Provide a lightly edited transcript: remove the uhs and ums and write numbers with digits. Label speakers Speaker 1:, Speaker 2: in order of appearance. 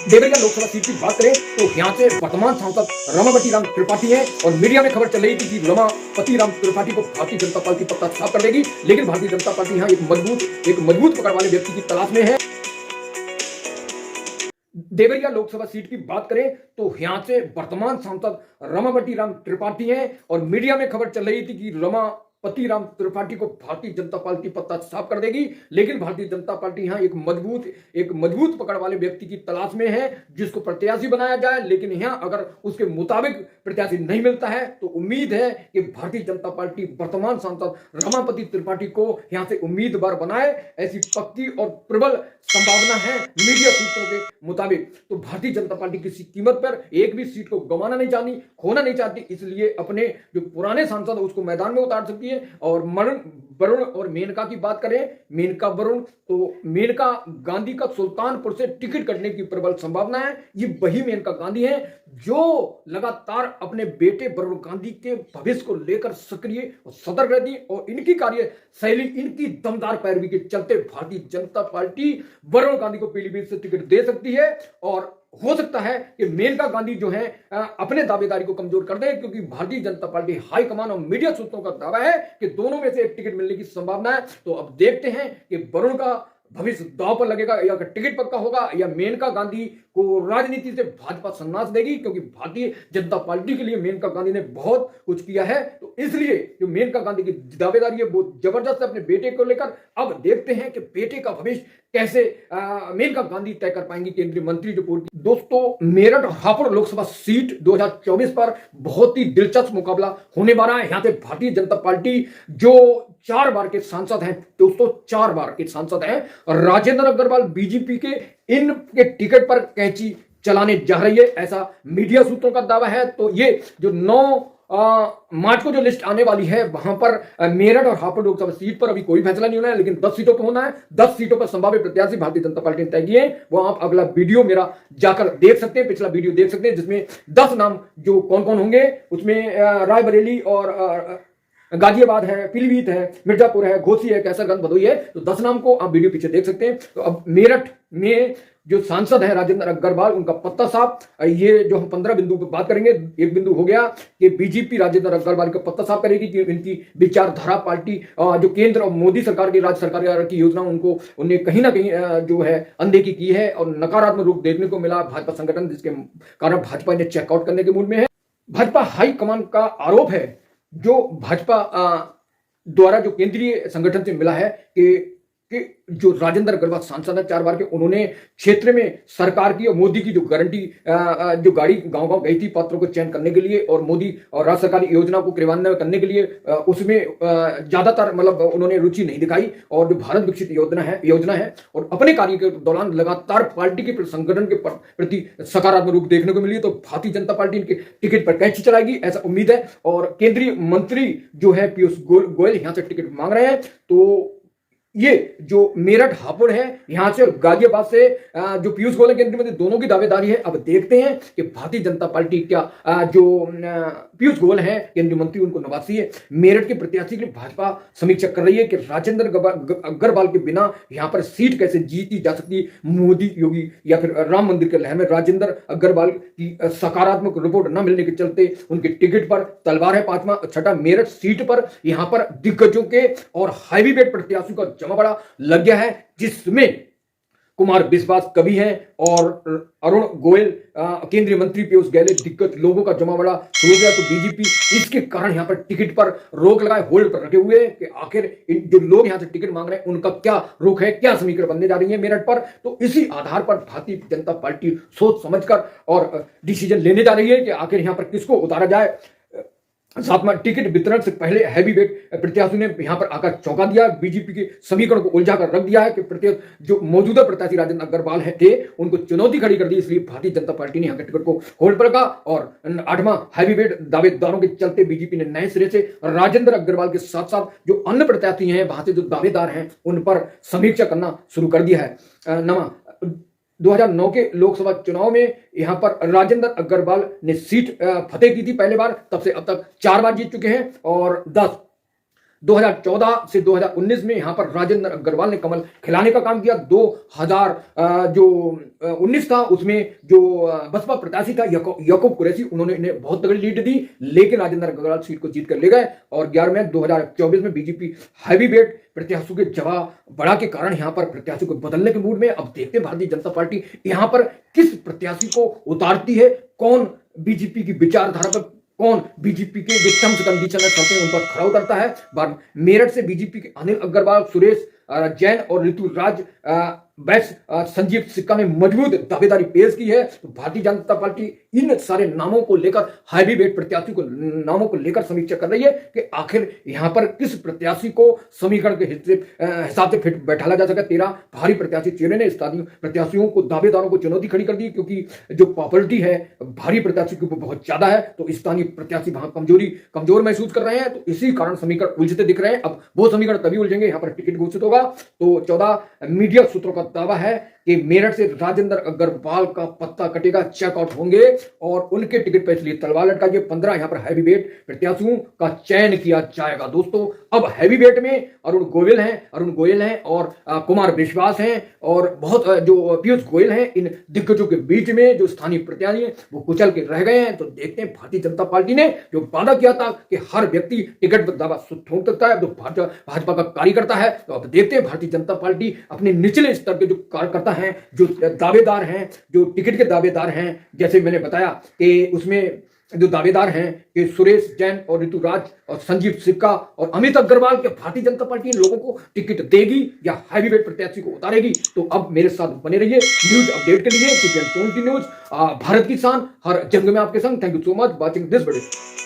Speaker 1: Deoria Lok Sabha seat की बात करें तो यहाँ से वर्तमान सांसद रमापति राम त्रिपाठी हैं और मीडिया में खबर चल रही थी कि रमापति राम त्रिपाठी को भारतीय जनता पार्टी पत्ता साफ कर देगी, लेकिन भारतीय जनता पार्टी यहाँ एक मजबूत पकड़ वाले व्यक्ति की तलाश में है। देवरिया लोकसभा सीट की बात करें तो यहाँ से वर्तमान सांसद रमापति राम त्रिपाठी हैं और मीडिया में खबर चल रही थी कि रमापति राम त्रिपाठी को भारतीय जनता पार्टी पत्ता साफ कर देगी, लेकिन भारतीय जनता पार्टी यहाँ एक मजबूत पकड़ वाले व्यक्ति की तलाश में है जिसको प्रत्याशी बनाया जाए। लेकिन यहाँ अगर उसके मुताबिक प्रत्याशी नहीं मिलता है तो उम्मीद है कि भारतीय जनता पार्टी वर्तमान सांसद रमापति त्रिपाठी को यहाँ से उम्मीदवार बनाए, ऐसी पक्की और प्रबल संभावना है मीडिया सूत्रों के मुताबिक। तो भारतीय जनता पार्टी किसी कीमत पर एक भी सीट को गंवाना नहीं चाहती, खोना नहीं चाहती, इसलिए अपने जो पुराने सांसद है उसको मैदान में उतार सकती है। और वरुण और मेनका की बात करें, मेनका वरुण, तो मेनका गांधी का सुल्तानपुर से टिकट कटने की प्रबल संभावना है। ये वही मेनका गांधी है जो लगातार अपने बेटे वरुण गांधी के भविष्य को लेकर सक्रिय और सतर्क रहती है और इनकी कार्यशैली, इनकी दमदार पैरवी के चलते भारतीय जनता पार्टी वरुण गांधी को पीलीभीत से टिकट दे सकती है। और हो सकता है कि मेनका गांधी जो है अपने दावेदारी को कमजोर कर दे, क्योंकि भारतीय जनता पार्टी हाईकमान और मीडिया सूत्रों का दावा है कि दोनों में से एक टिकट मिलने की संभावना है। तो अब देखते हैं कि वरुण का भविष्य दांव पर लगेगा या टिकट पक्का होगा या मेनका गांधी को राजनीति से भाजपा संन्यास देगी, क्योंकि भारतीय जनता पार्टी के लिए मेनका गांधी ने बहुत कुछ किया है। तो इसलिए जो मेनका गांधी की दावेदारी है वो जबरदस्त है अपने बेटे को लेकर। अब देखते हैं कि बेटे का भविष्य कैसे मेनका गांधी तय कर पाएंगी, केंद्रीय मंत्री जो पूर्व। दोस्तों, मेरठ और हापुड़ लोकसभा सीट 2024 पर बहुत ही दिलचस्प मुकाबला होने वाला है। यहाँ से भारतीय जनता पार्टी जो 4 बार के सांसद हैं, दोस्तों 4 बार के सांसद हैं, राजेंद्र अग्रवाल बीजेपी के इनके टिकट पर कैंची चलाने जा रही है, ऐसा मीडिया सूत्रों का दावा है। तो ये जो 9 मार्च को जो लिस्ट आने वाली है वहां पर मेरठ और हापुड़ लोकसभा सीट पर अभी कोई फैसला नहीं होना है, लेकिन 10 सीटों पर होना है। 10 सीटों पर संभावित प्रत्याशी भारतीय जनता पार्टी ने तय किए हैं। वो आप अगला वीडियो मेरा जाकर देख सकते हैं, पिछला वीडियो देख सकते हैं, जिसमें 10 नाम जो कौन कौन होंगे उसमें रायबरेली और गाजियाबाद है, पीलीभीत है, मिर्जापुर है, घोसी है, कैसरगंज, भदोही है। तो 10 नाम को आप वीडियो पीछे देख सकते हैं। तो अब मेरठ में जो सांसद है राजेंद्र अग्रवाल, उनका पत्ता साफ, ये जो हम 15 बिंदु पर बात करेंगे, एक बिंदु हो गया कि बीजेपी राजेंद्र अग्रवाल का पत्ता साफ करेगी कि इनकी विचारधारा पार्टी जो केंद्र और मोदी सरकार की, राज्य सरकार की योजना उन्हें कहीं ना कहीं जो है अनदेखी की है और नकारात्मक रूप देखने को मिला भाजपा संगठन, जिसके कारण भाजपा इन्हें चेकआउट करने के मूड में है। भाजपा हाईकमान का आरोप है जो भाजपा द्वारा जो केंद्रीय संगठन से मिला है कि जो राजेंद्र अग्रवाल सांसद है 4 बार के, उन्होंने क्षेत्र में सरकार की और मोदी की जो गारंटी जो गाड़ी गांव-गांव गई थी पात्रों को चयन करने के लिए और मोदी और राज्य सरकार की योजना को क्रियान्वयन करने के लिए, उसमें ज्यादातर मतलब उन्होंने रुचि नहीं दिखाई। और जो भारत विकसित योजना है और अपने कार्य के दौरान लगातार पार्टी के संगठन के प्रति सकारात्मक रूप देखने को मिली। तो भारतीय जनता पार्टी इनके टिकट पर कैंची चलाएगी ऐसा उम्मीद है। और केंद्रीय मंत्री जो है पीयूष गोयल यहाँ से टिकट मांग रहे हैं। तो ये जो मेरठ हापुड़ है यहाँ से गाजियाबाद से जो पीयूष गोयल केंद्रीय मंत्री, दोनों की दावेदारी है। अब देखते हैं कि भारतीय जनता पार्टी क्या जो पीयूष गोयल है केंद्रीय मंत्री, उनको नवासी है। मेरठ के प्रत्याशी के लिए भाजपा समीक्षा कर रही है कि राजेंद्र अग्रवाल के बिना यहाँ पर सीट कैसे जीती जा सकती है। मोदी, योगी या फिर राम मंदिर के लहर में राजेंद्र अग्रवाल की सकारात्मक रिपोर्ट न मिलने के चलते उनके टिकट पर तलवार है। 5वां 6ठा मेरठ सीट पर यहाँ पर दिग्गजों के और हैवीवेट प्रत्याशियों का बड़ा लग गया है, जिसमें कुमार विश्वास कवि हैं और अरुण गोयल, केंद्रीय मंत्री पीयूष गोयल, दिक्कत लोगों का जमा बड़ा शुरू हो गया। तो बीजेपी इसके कारण यहां पर टिकट पर रोक लगाए, होल्ड पर रखे हुए हैं कि आखिर जो लोग यहां से टिकट मांग रहे हैं उनका क्या रुख है, क्या समीकरण बनने जा रही है मेरठ पर। तो इसी आधार पर भारतीय जनता पार्टी सोच समझकर और डिसीजन लेने जा रही है कि आखिर यहां पर किसको उतारा जाए। साथ में टिकट वितरण से पहले हैवीवेट प्रत्याशी ने यहां पर आकर चौंका दिया, बीजेपी के समीकरण को उलझा कर रख दिया है कि जो मौजूदा प्रत्याशी राजेंद्र अग्रवाल थे उनको चुनौती खड़ी कर दी। इसलिए भारतीय जनता पार्टी ने यहाँ के टिकट को होल्ड पर रखा और 8वां हैवीवेट दावेदारों के चलते बीजेपी ने नए सिरे से राजेंद्र अग्रवाल के साथ साथ जो अन्य प्रत्याशी हैं वहां से जो दावेदार हैं उन पर समीक्षा करना शुरू कर दिया है। 2009 के लोकसभा चुनाव में यहां पर राजेंद्र अग्रवाल ने सीट फतेह की थी पहले बार, तब से अब तक 4 बार जीत चुके हैं और 10 2014 से 2019 में यहां पर राजेंद्र अग्रवाल ने कमल खिलाने का काम किया। 2019 था उसमें जो बसपा प्रत्याशी था याकूब कुरैशी, उन्होंने इन्हें बहुत तगड़ी लीड दी, लेकिन राजेंद्र अग्रवाल सीट को जीत कर ले गए। और 11 मई 2024 में बीजेपी हैवी वेट प्रत्याशियों के जवाब बढ़ा के कारण यहां पर प्रत्याशी को बदलने के मूड में। अब देखते हैं भारतीय जनता पार्टी यहां पर किस प्रत्याशी को उतारती है, कौन बीजेपी की विचारधारा पर, कौन बीजेपी के जो टर्म्स कंडीशन चलते हैं उन पर खरा उतरता है। मेरठ से बीजेपी के अनिल अग्रवाल, सुरेश जैन और ऋतु राज बैस संजीव सिक्का ने मजबूत दावेदारी पेश की है। तो भारतीय जनता पार्टी इन सारे नामों को लेकर, हैवी वेट प्रत्याशी को नामों को लेकर समीक्षा कर रही है कि आखिर यहां पर किस प्रत्याशी को समीकरण के हिसाब से फिट बैठाला जा सके। 13 भारी प्रत्याशी चुने ने स्थानीय प्रत्याशियों को, दावेदारों को चुनौती खड़ी कर दी, क्योंकि जो पॉपुलरिटी है भारी प्रत्याशी की बहुत ज्यादा है, तो स्थानीय प्रत्याशी वहां कमजोर महसूस कर रहे हैं। तो इसी कारण समीकरण उलझते दिख रहे हैं। अब वो समीकरण तभी उलझेंगे यहाँ पर टिकट घोषित होगा। तो 14 मीडिया सूत्रों का दावा है कि मेरठ से राजेंद्र अग्रवाल का पत्ता कटेगा, चेकआउट होंगे और उनके टिकट पर इसलिए तलवार लटकाइए। 15 यहां पर हैवी वेट प्रत्याशियों का चयन किया जाएगा। दोस्तों अब हैवी वेट में अरुण गोयल हैं और कुमार विश्वास हैं और बहुत जो पीयूष गोयल हैं। इन दिग्गजों के बीच में जो स्थानीय प्रत्याशी हैं वो कुचल के रह गए हैं। तो देखते हैं भारतीय जनता पार्टी ने जो वादा किया था कि हर व्यक्ति टिकट पर दावा ठोक सकता है, तो भाजपा का कार्यकर्ता है। तो अब देखते हैं भारतीय जनता पार्टी अपने निचले स्तर के जो कार्यकर्ता हैं, जो दावेदार हैं, जो टिकट के दावेदार हैं, जैसे मैंने बताया कि उसमें जो दावेदार हैं कि सुरेश जैन और ऋतु राज और संजीव सिक्का और अमित अग्रवाल के, भारतीय जनता पार्टी इन लोगों को टिकट देगी या हैवी वेट प्रत्याशी को उतारेगी। तो अब मेरे साथ बने रहिए न्यूज अपडेट के लिए। न्यूज भारत की शान, हर जंग में आपके संग। Thank you so much watching this video.